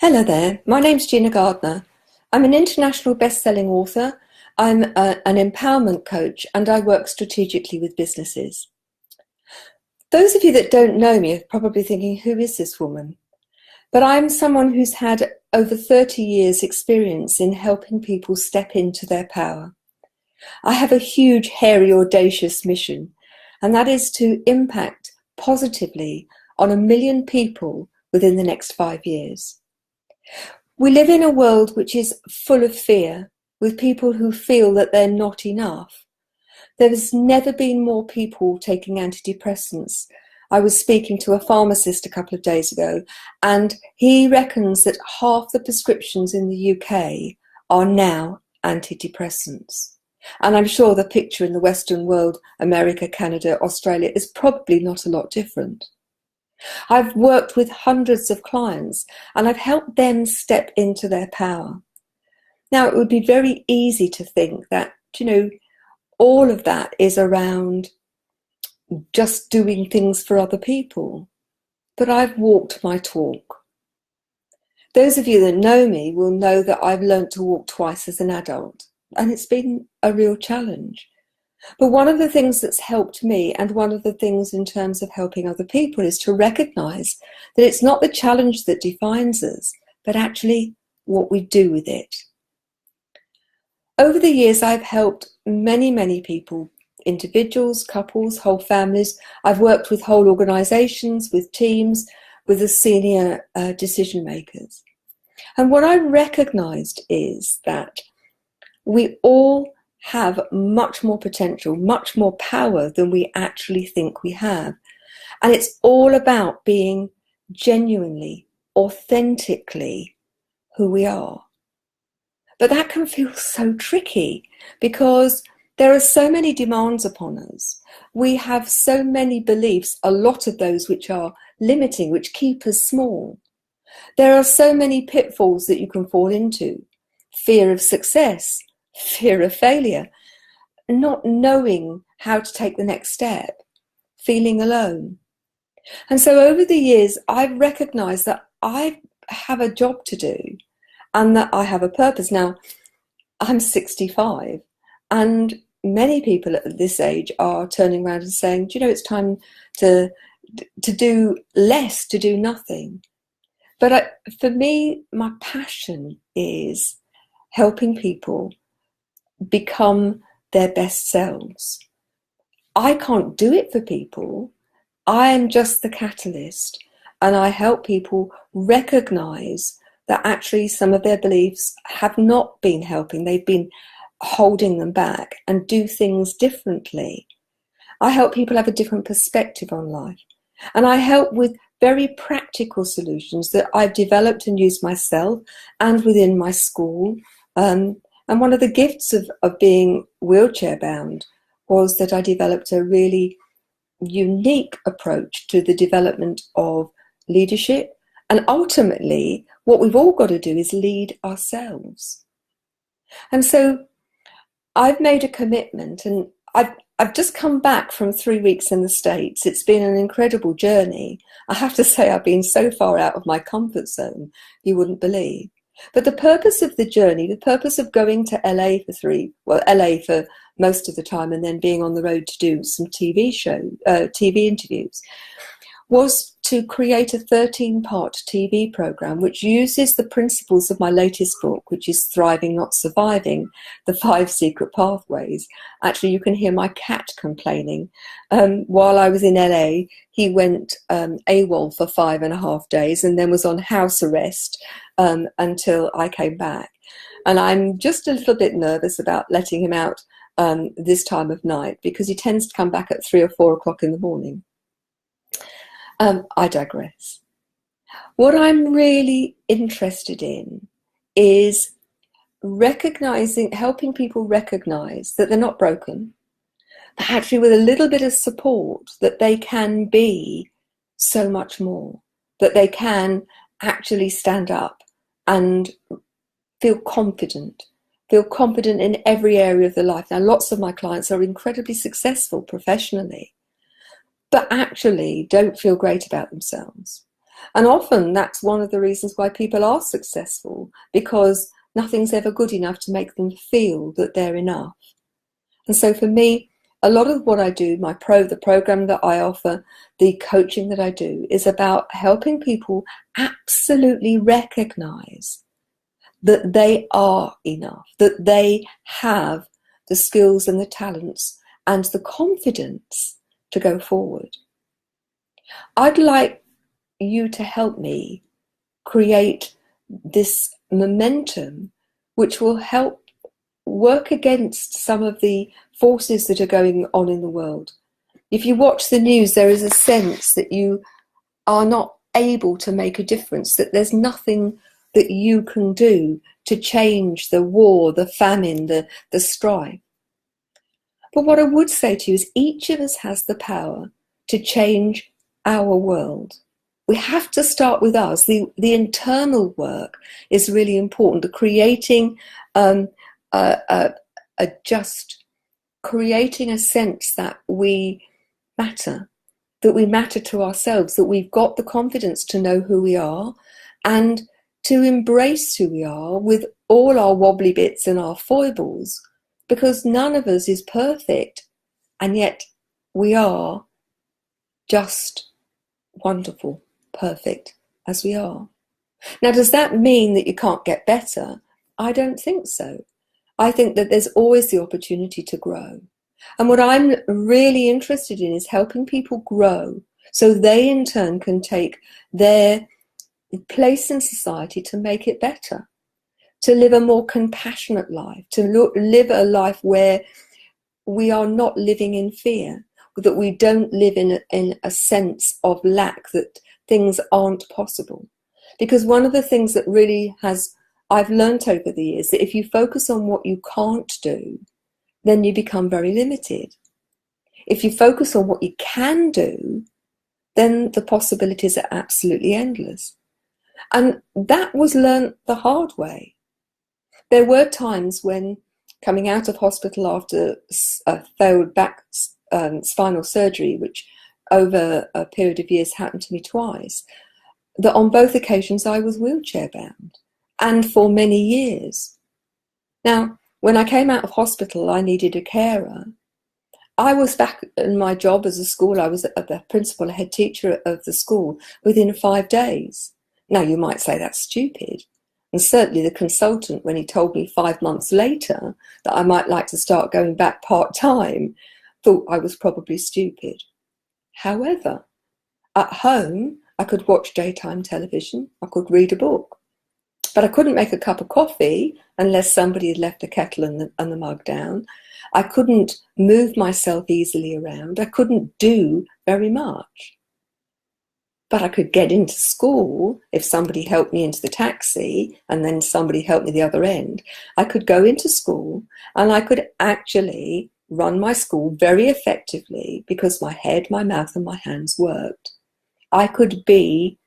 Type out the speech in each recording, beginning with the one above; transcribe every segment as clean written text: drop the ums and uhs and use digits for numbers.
Hello there, my name's Gina Gardiner. I'm an international best-selling author, I'm an empowerment coach, and I work strategically with businesses. Those of you that don't know me are probably thinking, who is this woman? But I'm someone who's had over 30 years experience in helping people step into their power. I have a huge, hairy, audacious mission, and that is to impact positively on 1 million people within the next 5 years. We live in a world which is full of fear, with people who feel that they're not enough. There's never been more people taking antidepressants. I was speaking to a pharmacist a couple of days ago, and he reckons that half the prescriptions in the UK are now antidepressants. And I'm sure the picture in the Western world, America, Canada, Australia, is probably not a lot different. I've worked with hundreds of clients and I've helped them step into their power. Now, it would be very easy to think that, all of that is around just doing things for other people. But I've walked my talk. Those of you that know me will know that I've learnt to walk twice as an adult, and it's been a real challenge. But one of the things that's helped me, and one of the things in terms of helping other people, is to recognize that it's not the challenge that defines us, but actually what we do with it. Over the years, I've helped many, many people, individuals, couples, whole families. I've worked with whole organizations, with teams, with the senior decision makers. And what I recognized is that we all have much more potential, much more power than we actually think we have. And it's all about being genuinely, authentically who we are. But that can feel so tricky because there are so many demands upon us. We have so many beliefs, a lot of those which are limiting, which keep us small. There are so many pitfalls that you can fall into. Fear of success, fear of failure, not knowing how to take the next step, feeling alone. And so over the years, I've recognized that I have a job to do and that I have a purpose. Now, I'm 65, and many people at this age are turning around and saying, it's time to do less, to do nothing. But for me, my passion is helping people become their best selves. I can't do it for people. I am just the catalyst, and I help people recognize that actually some of their beliefs have not been helping. They've been holding them back, and do things differently. I help people have a different perspective on life, and I help with very practical solutions that I've developed and used myself and within my school. And one of the gifts of being wheelchair bound was that I developed a really unique approach to the development of leadership. And ultimately, what we've all got to do is lead ourselves. And so I've made a commitment, and I've just come back from 3 weeks in the States. It's been an incredible journey. I have to say I've been so far out of my comfort zone, you wouldn't believe. But the purpose of the journey, the purpose of going to LA LA for most of the time, and then being on the road to do some TV interviews, was to create a 13-part TV program which uses the principles of my latest book, which is Thriving, Not Surviving, The 5 Secret Pathways. Actually, you can hear my cat complaining. While I was in LA, he went AWOL for 5.5 days and then was on house arrest until I came back. And I'm just a little bit nervous about letting him out this time of night, because he tends to come back at 3 or 4 o'clock in the morning. I digress. What I'm really interested in is helping people recognize that they're not broken, but actually with a little bit of support that they can be so much more, that they can actually stand up and feel confident in every area of their life. Now, lots of my clients are incredibly successful professionally, but actually don't feel great about themselves. And often that's one of the reasons why people are successful, because nothing's ever good enough to make them feel that they're enough. And so for me, a lot of what I do, the program that I offer, the coaching that I do, is about helping people absolutely recognize that they are enough, that they have the skills and the talents and the confidence to go forward. I'd like you to help me create this momentum which will help work against some of the forces that are going on in the world. If you watch the news, there is a sense that you are not able to make a difference, that there's nothing that you can do to change the war, the famine, the strife. But what I would say to you is each of us has the power to change our world. We have to start with us. The internal work is really important. The creating creating a sense that we matter to ourselves, that we've got the confidence to know who we are and to embrace who we are with all our wobbly bits and our foibles, because none of us is perfect, and yet we are just wonderful, perfect as we are. Now, does that mean that you can't get better? I don't think so. I think that there's always the opportunity to grow. And what I'm really interested in is helping people grow so they in turn can take their place in society to make it better, to live a more compassionate life, to live a life where we are not living in fear, that we don't live in a sense of lack, that things aren't possible. Because one of the things that really I've learned over the years, that if you focus on what you can't do, then you become very limited. If you focus on what you can do, then the possibilities are absolutely endless. And that was learnt the hard way. There were times when, coming out of hospital after a failed back spinal surgery, which over a period of years happened to me twice, that on both occasions I was wheelchair bound, and for many years. Now, when I came out of hospital, I needed a carer. I was back in my job as a school. I was the principal, head teacher of the school within 5 days. Now, you might say that's stupid. And certainly the consultant, when he told me 5 months later that I might like to start going back part-time, thought I was probably stupid. However, at home, I could watch daytime television, I could read a book, but I couldn't make a cup of coffee unless somebody had left the kettle and the mug down. I couldn't move myself easily around. I couldn't do very much. But I could get into school if somebody helped me into the taxi and then somebody helped me the other end. I could go into school and I could actually run my school very effectively because my head, my mouth and my hands worked. I could be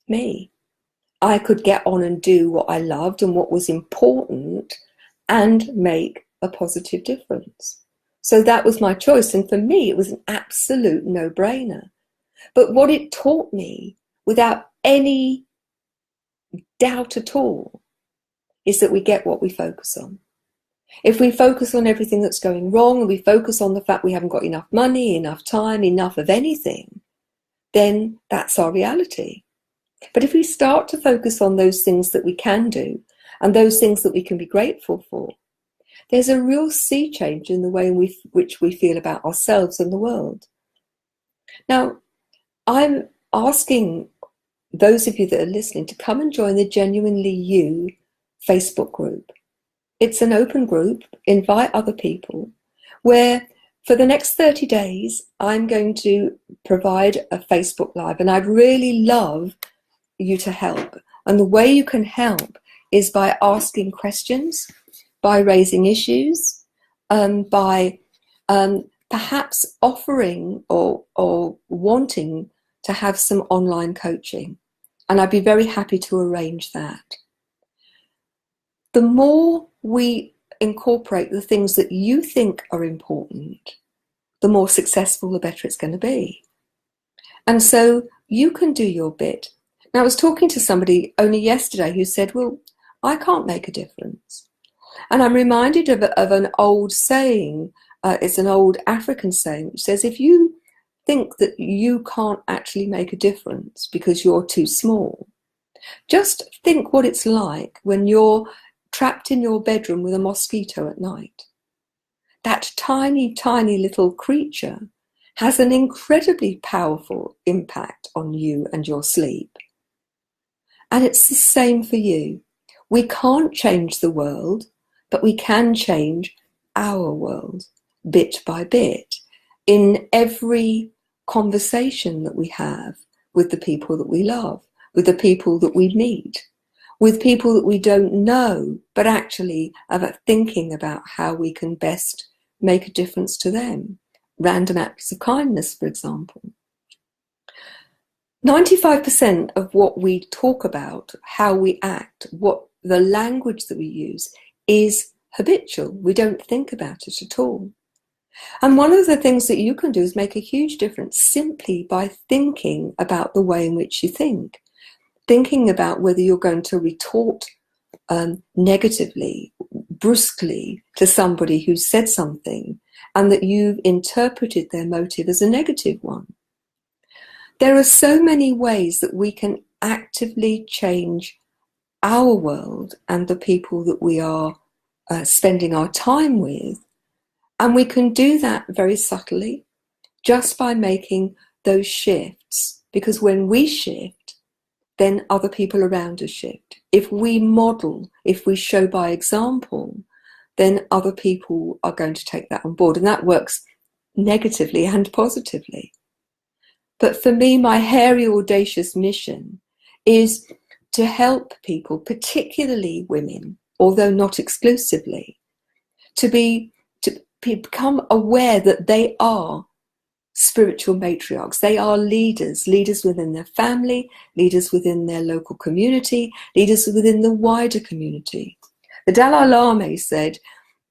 me. I could get on and do what I loved and what was important and make a positive difference. So that was my choice. And for me, it was an absolute no-brainer. But what it taught me, without any doubt at all, is that we get what we focus on. If we focus on everything that's going wrong, and we focus on the fact we haven't got enough money, enough time, enough of anything, then that's our reality. But if we start to focus on those things that we can do, and those things that we can be grateful for, there's a real sea change in the way in which we feel about ourselves and the world. Now, I'm asking those of you that are listening to come and join the Genuinely You Facebook group. It's an open group, invite other people, where for the next 30 days, I'm going to provide a Facebook Live, and I'd really love you to help. And the way you can help is by asking questions, by raising issues, by perhaps offering or wanting to have some online coaching. And I'd be very happy to arrange that. The more we incorporate the things that you think are important, the more successful, the better it's going to be. And so you can do your bit. Now, I was talking to somebody only yesterday who said, well, I can't make a difference. And I'm reminded of an old saying, it's an old African saying, which says, if you think that you can't actually make a difference because you're too small, just think what it's like when you're trapped in your bedroom with a mosquito at night. That tiny, tiny little creature has an incredibly powerful impact on you and your sleep. And it's the same for you. We can't change the world, but we can change our world bit by bit in every conversation that we have with the people that we love, with the people that we meet, with people that we don't know, but actually about thinking about how we can best make a difference to them. Random acts of kindness, for example. 95% of what we talk about, how we act, what the language that we use is habitual. We don't think about it at all. And one of the things that you can do is make a huge difference simply by thinking about the way in which you think. Thinking about whether you're going to retort negatively, brusquely to somebody who said something and that you've interpreted their motive as a negative one. There are so many ways that we can actively change our world and the people that we are spending our time with. And we can do that very subtly just by making those shifts. Because when we shift, then other people around us shift. If we model, if we show by example, then other people are going to take that on board. And that works negatively and positively. But for me, my hairy, audacious mission is to help people, particularly women, although not exclusively, to become aware that they are spiritual matriarchs. They are leaders within their family, leaders within their local community, leaders within the wider community. The Dalai Lama said,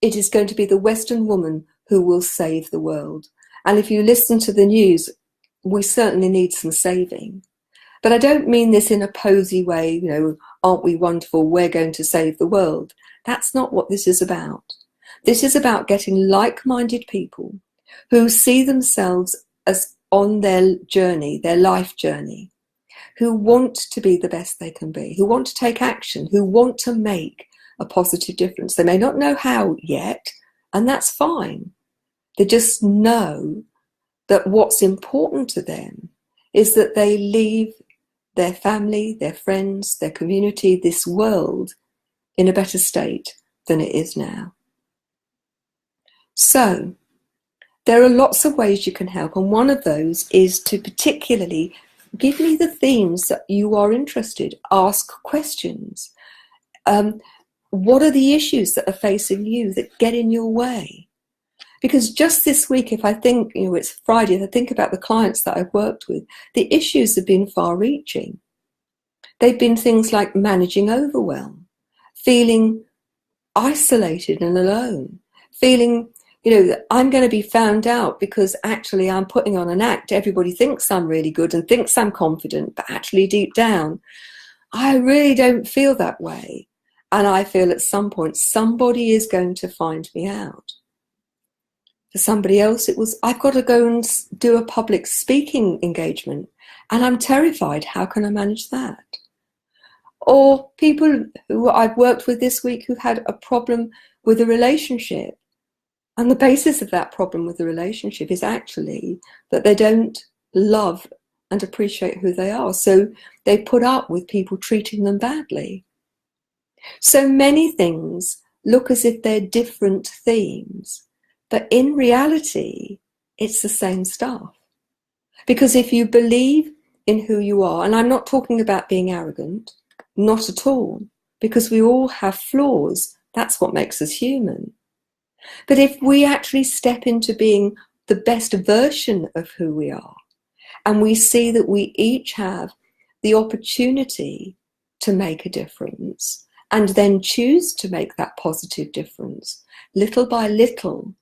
it is going to be the Western woman who will save the world. And if you listen to the news, we certainly need some saving. But I don't mean this in a posy way, aren't we wonderful, we're going to save the world. That's not what this is about. This is about getting like-minded people who see themselves as on their journey, their life journey, who want to be the best they can be, who want to take action, who want to make a positive difference. They may not know how yet, and that's fine. They just know that what's important to them is that they leave their family, their friends, their community, this world in a better state than it is now. So, there are lots of ways you can help, and one of those is to particularly give me the themes that you are interested. Ask questions. What are the issues that are facing you that get in your way? Because just this week, if I think, it's Friday, if I think about the clients that I've worked with, the issues have been far-reaching. They've been things like managing overwhelm, feeling isolated and alone, feeling, that I'm going to be found out because actually I'm putting on an act. Everybody thinks I'm really good and thinks I'm confident, but actually deep down, I really don't feel that way. And I feel at some point somebody is going to find me out. For somebody else, it was, I've got to go and do a public speaking engagement and I'm terrified. How can I manage that? Or people who I've worked with this week who've had a problem with a relationship. And the basis of that problem with the relationship is actually that they don't love and appreciate who they are. So they put up with people treating them badly. So many things look as if they're different themes. But in reality, it's the same stuff. Because if you believe in who you are, and I'm not talking about being arrogant, not at all, because we all have flaws. That's what makes us human. But if we actually step into being the best version of who we are, and we see that we each have the opportunity to make a difference, and then choose to make that positive difference, little by little,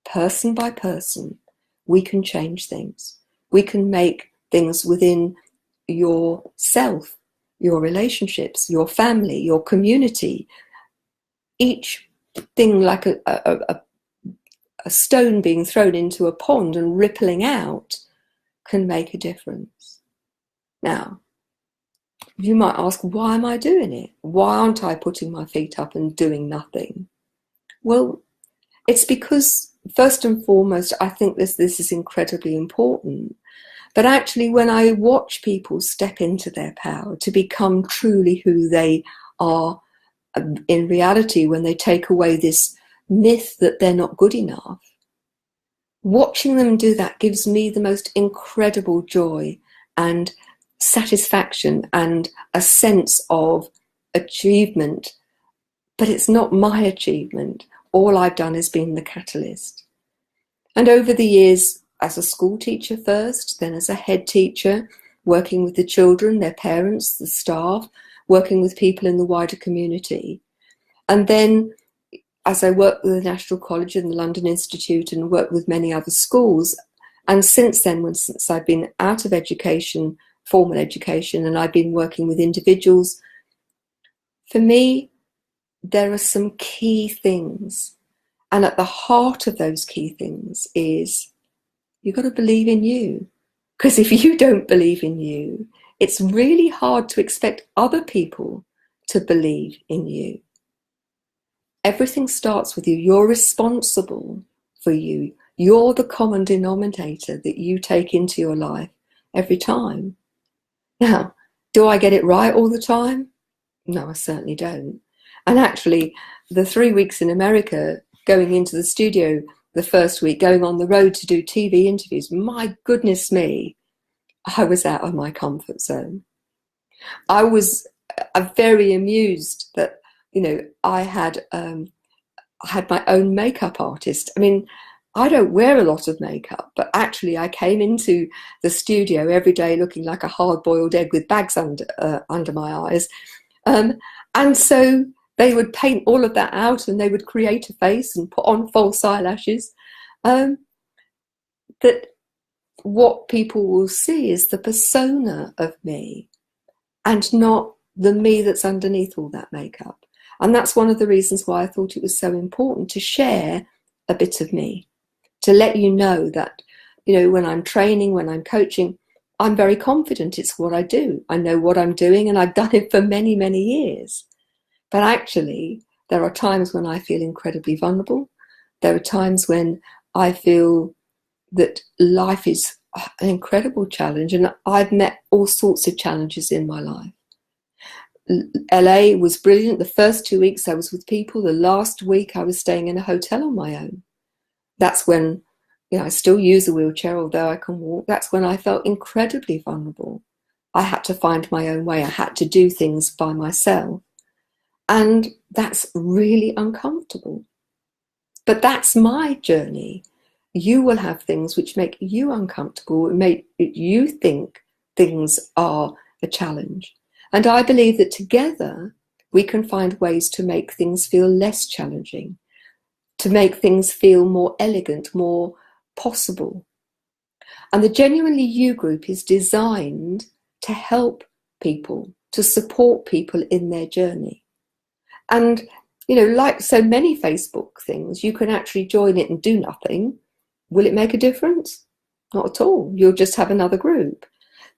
person by person, we can change things. We can make things within yourself your relationships, your family, your community. Each thing like a stone being thrown into a pond and rippling out can make a difference. Now, you might ask, why am I doing it? Why aren't I putting my feet up and doing nothing? Well, it's because, first and foremost, I think this is incredibly important. But actually, when I watch people step into their power to become truly who they are in reality, when they take away this myth that they're not good enough, watching them do that gives me the most incredible joy and satisfaction and a sense of achievement. But it's not my achievement. All I've done is been the catalyst. And over the years, as a school teacher first, then as a head teacher, working with the children, their parents, the staff, working with people in the wider community. And then as I worked with the National College and the London Institute and worked with many other schools, and since then, since I've been out of education, formal education, and I've been working with individuals, for me, there are some key things. And at the heart of those key things is you've got to believe in you. Because if you don't believe in you, it's really hard to expect other people to believe in you. Everything starts with you. You're responsible for you. You're the common denominator that you take into your life every time. Now, do I get it right all the time? No, I certainly don't. And actually, the 3 weeks in America, going into the studio the first week, going on the road to do TV interviews, my goodness me, I was out of my comfort zone. I was very amused that, I had my own makeup artist. I mean, I don't wear a lot of makeup, but actually I came into the studio every day looking like a hard-boiled egg with bags under my eyes. And so they would paint all of that out and they would create a face and put on false eyelashes. That what people will see is the persona of me and not the me that's underneath all that makeup. And that's one of the reasons why I thought it was so important to share a bit of me, to let you know that, when I'm training, when I'm coaching, I'm very confident it's what I do. I know what I'm doing and I've done it for many, many years. But actually, there are times when I feel incredibly vulnerable. There are times when I feel that life is an incredible challenge, and I've met all sorts of challenges in my life. LA was brilliant. The first 2 weeks I was with people. The last week I was staying in a hotel on my own. That's when, I still use a wheelchair, although I can walk. That's when I felt incredibly vulnerable. I had to find my own way. I had to do things by myself. And that's really uncomfortable. But that's my journey. You will have things which make you uncomfortable, make you think things are a challenge. And I believe that together we can find ways to make things feel less challenging, to make things feel more elegant, more possible. And the Genuinely You group is designed to help people, to support people in their journey. And, like so many Facebook things, you can actually join it and do nothing. Will it make a difference? Not at all. You'll just have another group.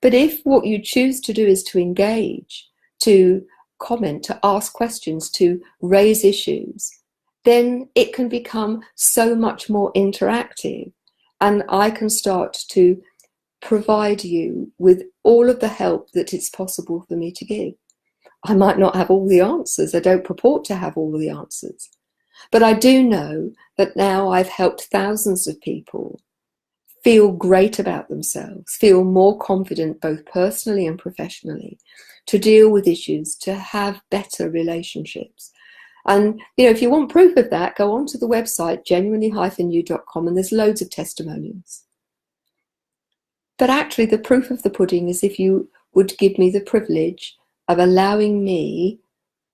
But if what you choose to do is to engage, to comment, to ask questions, to raise issues, then it can become so much more interactive. And I can start to provide you with all of the help that it's possible for me to give. I might not have all the answers. I don't purport to have all the answers. But I do know that now I've helped thousands of people feel great about themselves, feel more confident both personally and professionally, to deal with issues, to have better relationships. And, if you want proof of that, go onto the website, genuinely-you.com, and there's loads of testimonials. But actually, the proof of the pudding is if you would give me the privilege of allowing me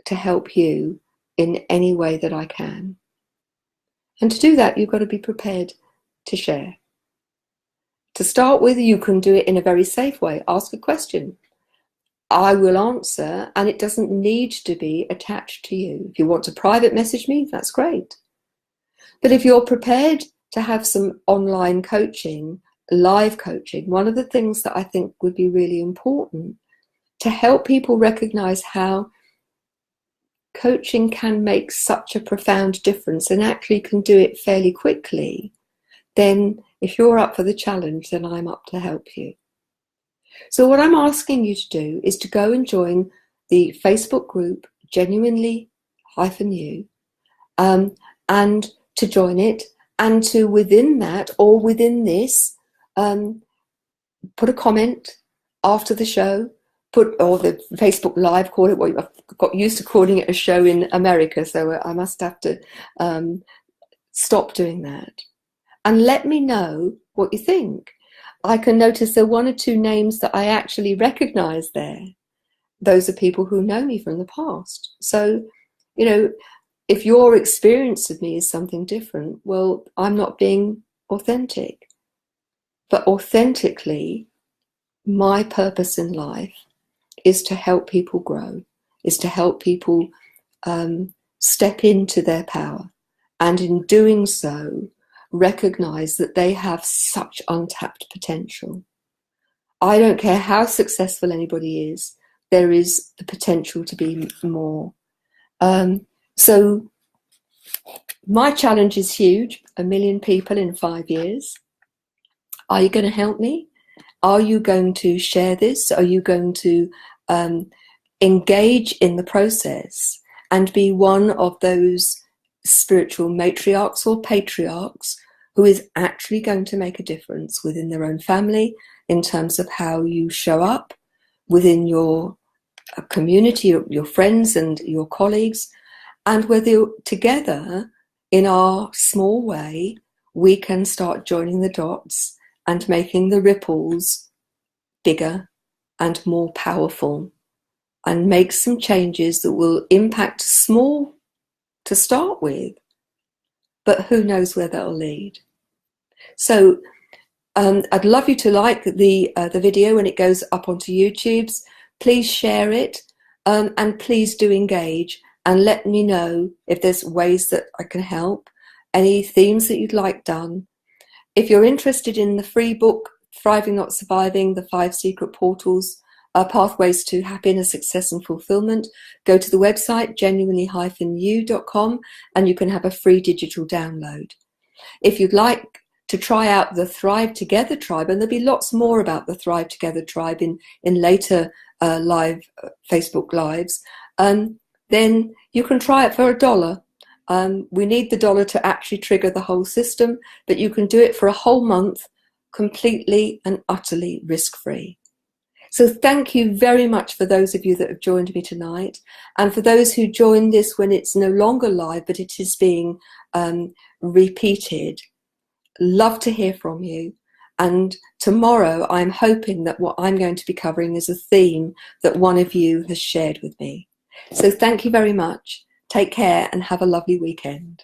to help you in any way that I can. And to do that, you've got to be prepared to share. To start with, you can do it in a very safe way. Ask a question. I will answer, and it doesn't need to be attached to you. If you want to private message me, that's great. But if you're prepared to have some online coaching, live coaching, one of the things that I think would be really important to help people recognize how coaching can make such a profound difference and actually can do it fairly quickly, then if you're up for the challenge, then I'm up to help you. So what I'm asking you to do is to go and join the Facebook group, Genuinely-You, and to join it, and to within that or within this, put a comment after the show, or the Facebook Live, call it what I've got used to calling it a show in America, so I must have to stop doing that. And let me know what you think. I can notice there are 1 or 2 names that I actually recognize there. Those are people who know me from the past. So, you know, if your experience of me is something different, well, I'm not being authentic. But authentically, my purpose in life is to help people grow, is to help people step into their power. And in doing so, recognize that they have such untapped potential. I don't care how successful anybody is, there is the potential to be more. So my challenge is huge, 1 million people in 5 years. Are you going to help me? Are you going to share this? Are you going to engage in the process and be one of those spiritual matriarchs or patriarchs who is actually going to make a difference within their own family in terms of how you show up within your community, your friends and your colleagues, and whether together in our small way we can start joining the dots and making the ripples bigger and more powerful, and make some changes that will impact small to start with, but who knows where that'll lead. So I'd love you to like the video when it goes up onto YouTube's. Please share it, and please do engage and let me know if there's ways that I can help, any themes that you'd like done. If you're interested in the free book, Thriving Not Surviving, the 5 Secret Portals, Pathways to Happiness, Success and Fulfillment, go to the website genuinely-you.com and you can have a free digital download. If you'd like to try out the Thrive Together tribe, and there'll be lots more about the Thrive Together tribe in later live Facebook lives, then you can try it for $1. We need the $1 to actually trigger the whole system, but you can do it for a whole month completely and utterly risk-free. So thank you very much for those of you that have joined me tonight, and for those who joined this when it's no longer live but it is being repeated. Love to hear from you, and tomorrow I'm hoping that what I'm going to be covering is a theme that one of you has shared with me. So thank you very much. Take care and have a lovely weekend.